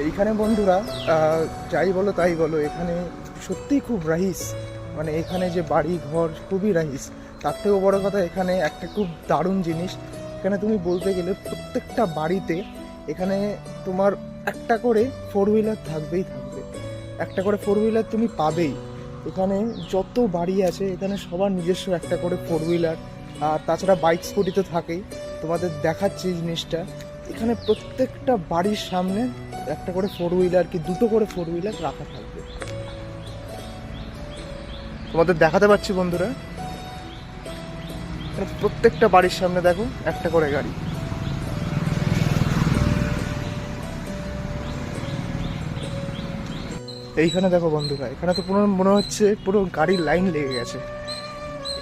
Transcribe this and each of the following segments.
এইখানে বন্ধুরা যাই বলো তাই বলো, এখানে সত্যিই খুব রাহিস। মানে এখানে যে বাড়ি ঘর খুবই রাহিস। তার থেকেও বড় কথা, এখানে একটা খুব দারুণ জিনিস, এখানে তুমি বলতে গেলে প্রত্যেকটা বাড়িতে এখানে তোমার একটা করে ফোর হুইলার থাকবেই থাকবে। একটা করে ফোর হুইলার তুমি পাবেই। এখানে যত বাড়ি আছে এখানে সবার নিজস্ব একটা করে ফোর হুইলার, আর তাছাড়া বাইক স্কুটি তো থাকেই। তোমাদের দেখাচ্ছি জিনিসটা, এখানে প্রত্যেকটা বাড়ির সামনে একটা করে ফোর হুইলার কি দুটো করে ফোর হুইলার রাখা থাকবে। তোমাদের দেখাতে পাচ্ছি বন্ধুরা, প্রত্যেকটা বাড়ির সামনে দেখো একটা করে গাড়ি। এইখানে দেখো বন্ধুরা, এখানে তো পুরো মনে হচ্ছে পুরো গাড়ির লাইন লেগে গেছে।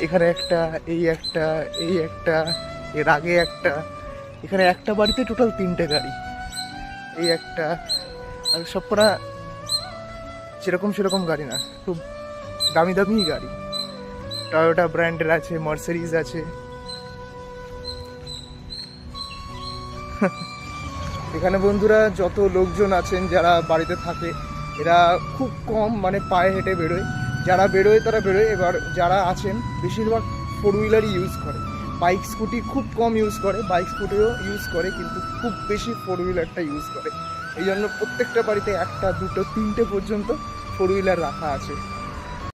এখানে একটা, এই একটা, এই একটা, এর আগে একটা। এখানে একটা বাড়িতে টোটাল 3টে গাড়ি। এই একটা, আর সব কটা সেরকম সেরকম গাড়ি না, খুব দামি দামি গাড়ি। টয়োটা ব্র্যান্ডের আছে, মার্সিডিজ আছে। এখানে বন্ধুরা যত লোকজন আছেন যারা বাড়িতে থাকে, এরা খুব কম মানে পায়ে হেঁটে বেরোয়। যারা বেরোয় তারা বেরোয়, এবার যারা আছেন বেশিরভাগ ফোর হুইলারই ইউজ করে। বাইক স্কুটি খুব কম ইউজ করে, বাইক স্কুটিও ইউজ করে, কিন্তু খুব বেশি ফোর হুইলারটা ইউজ করে। এই জন্য প্রত্যেকটা বাড়িতে একটা দুটো 3টে পর্যন্ত ফোর হুইলার রাখা আছে।